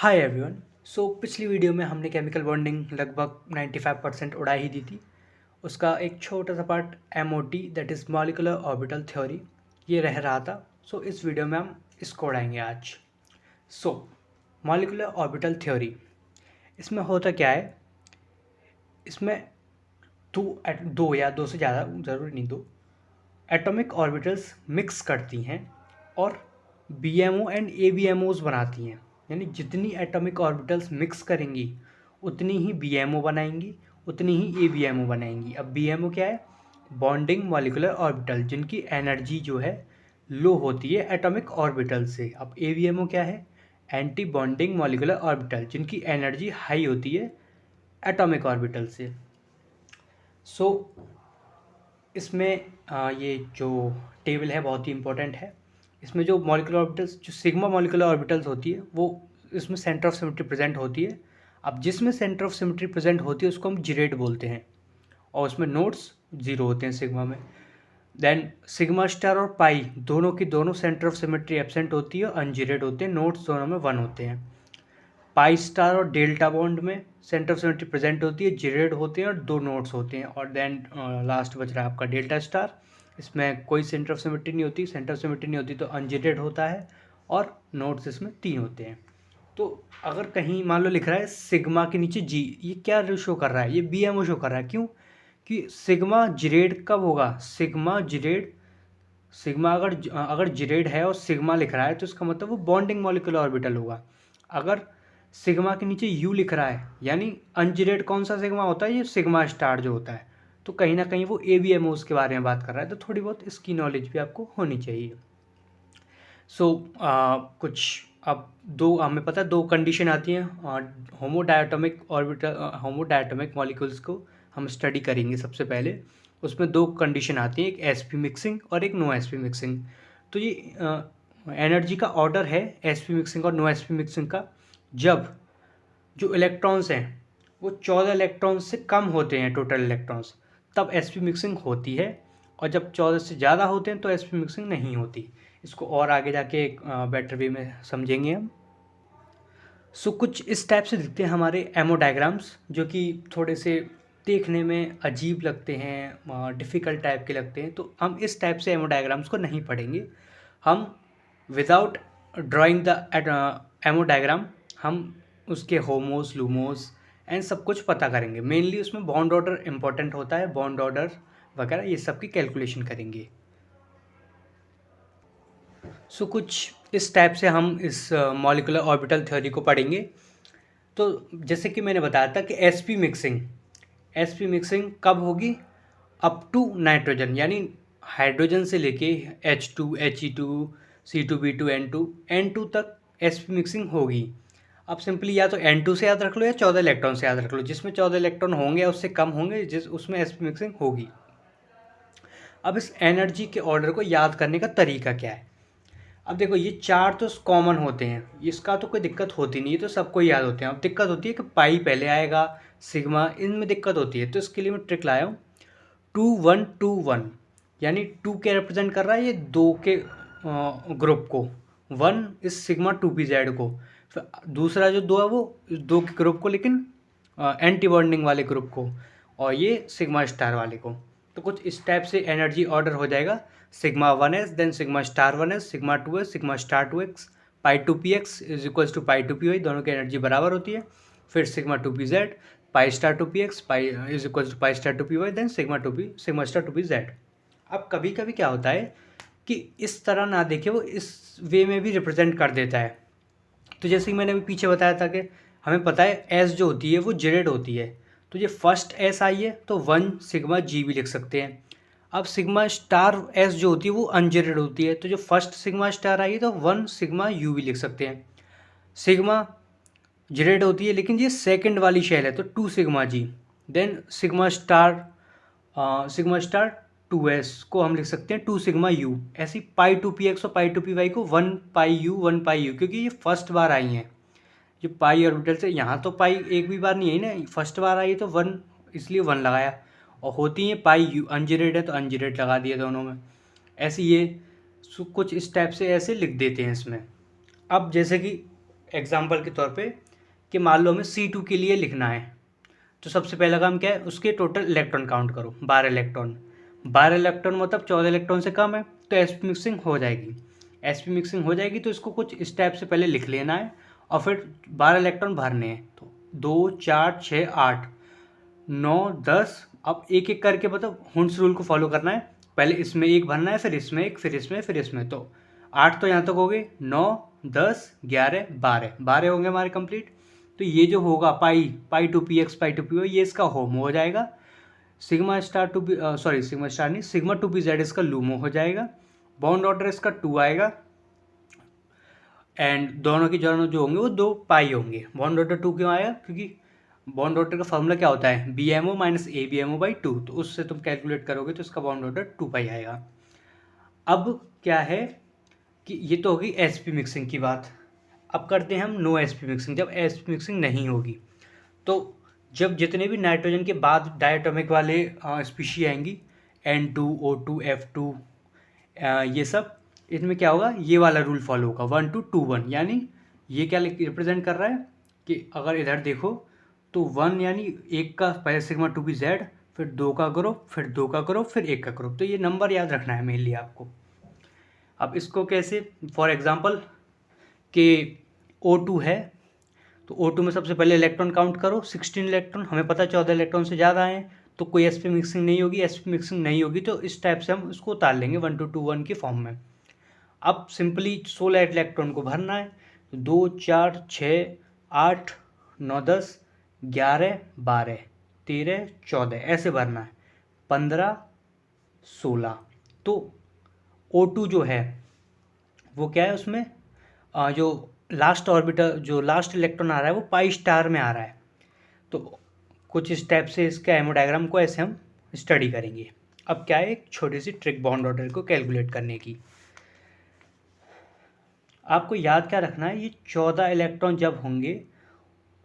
Hi everyone. सो पिछली video में हमने केमिकल बॉन्डिंग लगभग 95% उड़ा ही दी थी। उसका एक छोटा सा part MOT that is molecular orbital theory ये रह रहा था। सो इस वीडियो में हम इसको उड़ाएंगे आज। सो मॉलिक्यूलर ऑर्बिटल थ्योरी, इसमें होता क्या है, इसमें दो या दो से ज़्यादा, ज़रूरी नहीं दो, एटॉमिक ऑर्बिटल्स मिक्स करती हैं और BMO एंड ABMOs बनाती हैं। यानी जितनी एटॉमिक ऑर्बिटल्स मिक्स करेंगी उतनी ही BMO बनाएंगी, उतनी ही ABMO बनाएंगी। अब BMO क्या है? बॉन्डिंग मॉलिक्यूलर ऑर्बिटल, जिनकी एनर्जी जो है लो होती है एटॉमिक ऑर्बिटल से। अब ABMO क्या है? एंटी बॉन्डिंग मॉलिक्यूलर ऑर्बिटल, जिनकी एनर्जी हाई होती है एटॉमिक ऑर्बिटल से। सो इसमें ये जो टेबल है बहुत ही इंपॉर्टेंट है। इसमें जो मॉलिक्यूलर ऑर्बिटल्स, जो सिग्मा मॉलिक्यूलर ऑर्बिटल्स होती है, वो इसमें सेंटर ऑफ सिमेट्री प्रेजेंट होती है। अब जिसमें सेंटर ऑफ सिमेट्री प्रेजेंट होती है उसको हम जिरेट बोलते हैं, और उसमें नोड्स जीरो होते हैं सिग्मा में। देन सिग्मा स्टार और पाई दोनों की दोनों सेंटर ऑफ सिमेट्री एब्सेंट होती है, अनजिरेट होते हैं, नोड्स दोनों में 1 होते हैं। पाई स्टार और डेल्टा बॉन्ड में सेंटर ऑफ सिमेट्री प्रेजेंट होती है, जिरेट होते हैं और 2 नोड्स होते हैं। और देन लास्ट बच रहा है आपका डेल्टा स्टार, इसमें कोई सेंटर ऑफ सिमेट्री नहीं होती, सेंटर ऑफ सिमेट्री नहीं होती तो अनजिरेट होता है, और नोड्स इसमें 3 होते हैं। तो अगर कहीं मान लो लिख रहा है सिग्मा के नीचे जी, ये क्या शो कर रहा है? ये BMO शो कर रहा है। क्यों? कि सिग्मा जिरेट कब होगा? सिग्मा जिरेट, सिग्मा अगर जिरेट है और सिग्मा लिख रहा है तो इसका मतलब वो बॉन्डिंग मॉलिक्यूलर ऑर्बिटल होगा। अगर सिग्मा के नीचे U लिख रहा है यानी अनजिरेट कौन सा सिग्मा होता है? ये सिग्मा स्टार जो होता है। तो कहीं ना कहीं वो ABMOs के बारे में बात कर रहा है, तो थोड़ी बहुत इसकी नॉलेज भी आपको होनी चाहिए। सो कुछ अब दो हमें पता है, दो कंडीशन आती हैं होमोडायटोमिक ऑर्बिटल, होमोडायटोमिक मॉलिक्यूल्स को हम स्टडी करेंगे सबसे पहले। उसमें दो कंडीशन आती हैं, एक sp मिक्सिंग और एक नो sp मिक्सिंग। तो ये एनर्जी का ऑर्डर है sp मिक्सिंग और नो sp मिक्सिंग का। जब जो इलेक्ट्रॉन्स हैं वो 14 इलेक्ट्रॉन्स से कम होते हैं टोटल इलेक्ट्रॉन्स, तब sp मिक्सिंग होती है, और जब 14 से ज़्यादा होते हैं तो sp मिक्सिंग नहीं होती। इसको और आगे जाके बेटर वे में समझेंगे हम। सो कुछ इस टाइप से दिखते हैं हमारे एमओ डायग्राम्स, जो कि थोड़े से देखने में अजीब लगते हैं, डिफ़िकल्ट टाइप के लगते हैं। तो हम इस टाइप से एमओ डायग्राम्स को नहीं पढ़ेंगे। हम without drawing the ammo diagram हम उसके होमोस, लूमोस एंड सब कुछ पता करेंगे। मेनली उसमें बॉन्ड ऑर्डर इंपॉर्टेंट होता है, बॉन्ड ऑर्डर वगैरह ये सब की कैलकुलेशन करेंगे। सो कुछ इस टाइप से हम इस मॉलिक्यूलर ऑर्बिटल थ्योरी को पढ़ेंगे। तो जैसे कि मैंने बताया था कि sp मिक्सिंग कब होगी? अप टू नाइट्रोजन, यानी हाइड्रोजन से लेके H2, He2, C2, B2, N2 तक sp मिक्सिंग होगी। अब सिंपली या तो N2 से याद रख लो या 14 इलेक्ट्रॉन से याद रख लो। जिसमें 14 इलेक्ट्रॉन होंगे या उससे कम होंगे जिस उसमें sp मिक्सिंग होगी। अब इस एनर्जी के ऑर्डर को याद करने का तरीका क्या है? अब देखो, ये चार तो कॉमन होते हैं, इसका तो कोई दिक्कत होती नहीं है, तो सबको याद होते हैं। अब दिक्कत होती है कि पाई पहले आएगा, सिग्मा, इनमें दिक्कत होती है। तो इसके लिए मैं ट्रिक लाया हूँ 2-1-2-1, यानी 2 के रिप्रेजेंट कर रहा है ये 2 के ग्रुप को, 1 इस सिग्मा 2pz को, फिर दूसरा जो 2 है वो 2 के ग्रुप को, लेकिन एंटी बॉन्डिंग वाले ग्रुप को, और ये सिग्मा स्टार वाले को। तो कुछ इस टाइप से एनर्जी ऑर्डर हो जाएगा। Sigma 1s, then sigma star 1s, sigma 2s, sigma star 2x, pi 2px is equals to pi 2py, दोनों की एनर्जी बराबर होती है। फिर sigma 2pz, pi star 2px, pi is equals to pi star 2py, then sigma star 2pz। अब कभी कभी क्या होता है कि इस तरह ना देखे, वो इस वे में भी रिप्रेजेंट कर देता है। तो जैसे कि मैंने अभी पीछे बताया था कि हमें पता है एस जो होती है वो जेरेड होती है, तो ये फर्स्ट एस आई है तो 1 सिग्मा जी भी लिख सकते हैं। अब सिग्मा स्टार एस जो होती है वो अनजेरेड होती है, तो जो फर्स्ट सिग्मा स्टार आई है तो 1 सिग्मा यू भी लिख सकते हैं। सिग्मा जेरेड होती है लेकिन ये सेकंड वाली शेल है तो 2 सिग्मा जी। देन सिग्मा स्टार 2s को हम लिख सकते हैं 2 सिग्मा यू। ऐसी पाई 2px और पाई 2py को 1 पाई यू 1 पाई यू, क्योंकि ये फर्स्ट बार आई हैं। जो पाई ऑर्बिटल से यहाँ तो पाई एक भी बार नहीं आई ना, फर्स्ट बार आई तो 1, इसलिए 1 लगाया। और होती हैं पाई यू, अनजेरेड है तो अनजेरेड लगा दिया दोनों में। ऐसे ये कुछ इस टाइप से ऐसे लिख देते हैं इसमें। अब जैसे कि एग्जांपल के तौर पे कि मान लो हमें C2 के लिए लिखना है, तो सबसे पहला काम क्या है, उसके टोटल इलेक्ट्रॉन काउंट करो, 12 इलेक्ट्रॉन। 12 इलेक्ट्रॉन मतलब 14 इलेक्ट्रॉन से कम है, तो sp मिक्सिंग हो जाएगी। sp मिक्सिंग हो जाएगी तो इसको कुछ स्टेप से पहले लिख लेना है और फिर 12 इलेक्ट्रॉन भरने हैं। तो 2 4 6 8 9 10, अब एक एक करके मतलब हुंस रूल को फॉलो करना है। पहले इसमें एक भरना है, फिर इसमें एक, फिर इसमें, फिर इसमें। तो 8 तो यहाँ तक हो गए, 9 10 11 12, 12 होंगे हमारे कंप्लीट। तो ये जो होगा pi two p x pi two p y, ये इसका होमो हो जाएगा। Sigma star two p sigma star नहीं, सिग्मा टू पी जेड इसका लूमो हो जाएगा। बॉन्ड ऑर्डर इसका 2 आएगा एंड दोनों की दोनों जो होंगे वो 2 पाई होंगे। बॉन्ड ऑर्डर 2 क्यों आएगा, क्योंकि बॉन्ड ऑर्डर का फॉर्मूला क्या होता है, BMO माइनस ABMO/2, तो उससे तुम कैलकुलेट करोगे तो इसका बॉन्ड ऑर्डर 2 पाई आएगा। अब क्या है कि ये तो होगी sp मिक्सिंग की बात। अब करते हैं हम नो sp मिक्सिंग। जब sp मिक्सिंग नहीं होगी तो जब जितने भी नाइट्रोजन के बाद डायटोमिक वाले स्पीशी आएंगी, N2 O2 F2 ये सब, इसमें क्या होगा, ये वाला रूल फॉलो होगा 1 to 2 1। यानी ये क्या रिप्रेजेंट कर रहा है कि अगर इधर देखो तो 1 यानी एक का पहले सिग्मा टू बी जेड, फिर 2 का ग्रुप, फिर 2 का ग्रुप, फिर 1 का ग्रुप। तो ये नंबर याद रखना है मेनली आपको। अब इसको कैसे, फॉर एग्जांपल कि O2 है तो O2 में सबसे पहले इलेक्ट्रॉन काउंट करो, 16 इलेक्ट्रॉन। हमें पता है 14 इलेक्ट्रॉन से ज़्यादा आए तो कोई sp मिक्सिंग नहीं होगी। sp मिक्सिंग नहीं होगी तो इस टाइप से हम उसको उतार लेंगे 1 to 2 1 की फॉर्म में। अब सिंपली 16 इलेक्ट्रॉन को भरना है, तो 2 4 6 8 9 10 11 12 13 14 ऐसे भरना है, 15 16। तो O2 जो है वो क्या है, उसमें जो लास्ट ऑर्बिटल, जो लास्ट इलेक्ट्रॉन आ रहा है वो पाई स्टार में आ रहा है। तो कुछ स्टेप से इसका हेमोडायग्राम को ऐसे हम स्टडी करेंगे। अब क्या है, एक छोटी सी ट्रिक बॉन्ड ऑर्डर को कैलकुलेट करने की। आपको याद क्या रखना है, ये 14 इलेक्ट्रॉन जब होंगे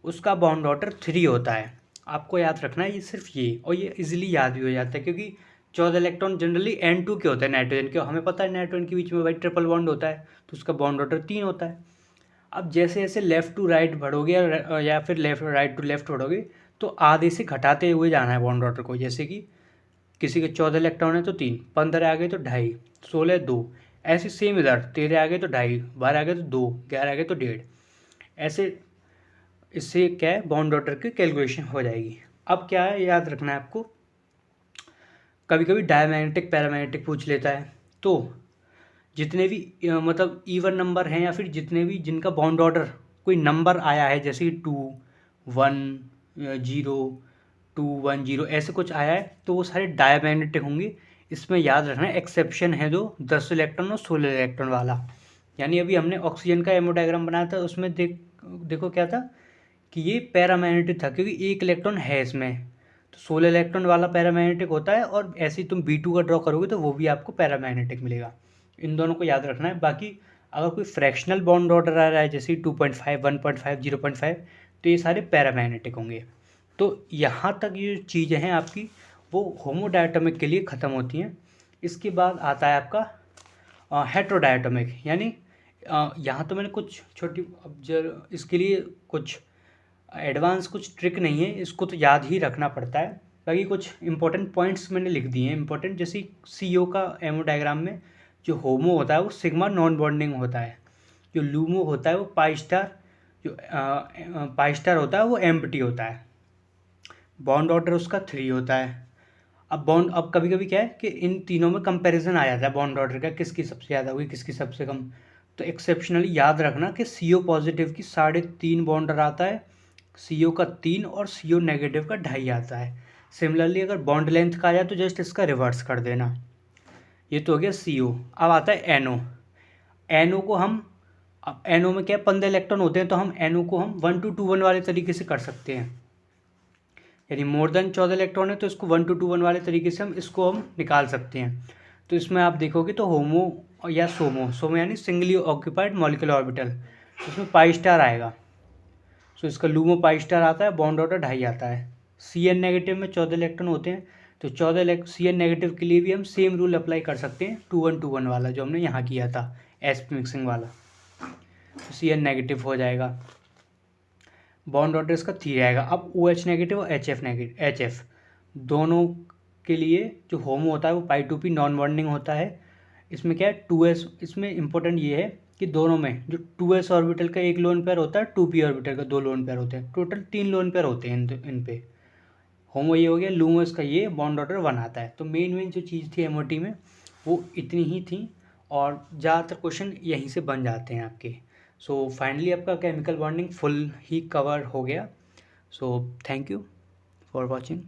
उसका बॉन्ड ऑर्डर 3 होता है। आपको याद रखना है ये सिर्फ ये, और ये इजीली याद भी हो जाता है क्योंकि 14 इलेक्ट्रॉन जनरली N2 के होते हैं नाइट्रोजन के। हमें पता है नाइट्रोजन के बीच में भाई ट्रिपल बॉन्ड होता है तो उसका बॉन्ड ऑर्डर 3 होता है। अब जैसे जैसे लेफ़्ट टू राइट बढ़ोगे या फिर लेफ्ट राइट टू लेफ्ट बढ़ोगे तो आधे से घटाते हुए जाना है बॉन्ड ऑर्डर को। जैसे कि किसी के 14 इलेक्ट्रॉन है तो 3, 15 आ गए तो 2.5, 16 2, ऐसे सेम इधर 13 आ गए तो 2.5, 12 आ गए तो 2, 11 आ गए तो 1.5, ऐसे। इससे क्या है, बॉन्ड ऑर्डर की कैलकुलेशन हो जाएगी। अब क्या है, याद रखना है आपको, कभी कभी डायमैग्नेटिक पैरामैग्नेटिक पूछ लेता है। तो जितने भी मतलब इवन नंबर हैं या फिर जितने भी जिनका बॉन्ड ऑर्डर कोई नंबर आया है, जैसे कि 2 1 0 2 1 0 ऐसे कुछ आया है तो वो सारे डायमैग्नेटिक होंगे। इसमें याद रखना है एक्सेप्शन है जो 10 इलेक्ट्रॉन और 16 इलेक्ट्रॉन वाला। यानी अभी हमने ऑक्सीजन का हेमोडायग्राम बनाया था, उसमें देखो क्या था कि ये पैरामैग्नेटिक था क्योंकि एक इलेक्ट्रॉन है इसमें, तो 16 इलेक्ट्रॉन वाला पैरामैग्नेटिक होता है। और ऐसे ही तुम B2 का ड्रॉ करोगे तो वो भी आपको पैरामैग्नेटिक मिलेगा। इन दोनों को याद रखना है। बाकी अगर कोई फ्रैक्शनल बॉन्ड ऑर्डर आ रहा है जैसे 2.5 1.5 0.5 तो ये सारे पैरामैग्नेटिक होंगे। तो यहाँ तक ये चीज़ें हैं आपकी वो होमोडायटोमिक के लिए ख़त्म होती हैं। इसके बाद आता है आपका हेट्रोडायटोमिक। यानी यहाँ तो मैंने कुछ छोटी, अब जर इसके लिए कुछ एडवांस कुछ ट्रिक नहीं है, इसको तो याद ही रखना पड़ता है। बाकी कुछ इंपॉर्टेंट पॉइंट्स मैंने लिख दिए हैं इंपॉर्टेंट। जैसे CO का हेमोडायग्राम में जो होमो होता है वो सिग्मा नॉन बॉन्डिंग होता है, जो लूमो होता है वो पाई स्टार, जो पाई स्टार होता है वो एम्प्टी होता है, बॉन्ड ऑर्डर उसका 3 होता है। अब कभी कभी क्या है कि इन तीनों में कंपैरिजन आ जाता है बॉन्ड ऑर्डर का, किसकी सबसे ज़्यादा हुई किसकी सबसे कम। तो एक्सेप्शनली याद रखना कि CO पॉजिटिव की 3.5 बॉन्ड ऑर्डर आता है, CO का 3 और CO नेगेटिव का 2.5 आता है। सिमिलरली अगर बॉन्ड लेंथ का आ जाए तो जस्ट इसका रिवर्स कर देना। ये तो हो गया CO। अब आता है NO को हम, अब NO में क्या 15 इलेक्ट्रॉन होते हैं तो हम NO को हम 1 to 2 1 वाले तरीके से कर सकते हैं। यानी मोर देन 14 इलेक्ट्रॉन है तो इसको 1 to 2 1 वाले तरीके से इसको हम निकाल सकते हैं। तो इसमें आप देखोगे तो होमो या सोमो यानी सिंगली ऑक्यूपाइड मॉलिक्यूलर ऑर्बिटल, उसमें पाई स्टार आएगा। सो इसका लूमो पाई स्टार आता है, बॉन्ड ऑर्डर 2.5 आता है। CN नेगेटिव में 14 इलेक्ट्रॉन होते हैं तो 14 CN नेगेटिव के लिए भी हम सेम रूल अप्लाई कर सकते हैं 2 1 2 1 वाला जो हमने यहाँ किया था sp मिक्सिंग वाला। Cn नेगेटिव हो जाएगा, बॉन्ड ऑर्डर इसका 3 आएगा। अब OH नेगेटिव और HF दोनों के लिए जो होमो होता है वो π2p नॉन बॉन्डिंग होता है। इसमें क्या है 2s, इसमें इंपॉर्टेंट ये है कि दोनों में जो 2s ऑर्बिटल का एक लोन पेयर होता है, 2p ऑर्बिटल का 2 लोन पेयर होते हैं, टोटल 3 लोन पेयर होते हैं इन पे। होमो ये हो गया, लूमोस का ये बॉन्ड ऑर्डर 1 आता है। तो मेन जो चीज़ थी MOT में वो इतनी ही थी और ज़्यादातर क्वेश्चन यहीं से बन जाते हैं आपके। सो फाइनली आपका केमिकल बॉन्डिंग फुल ही कवर हो गया। So thank you for watching.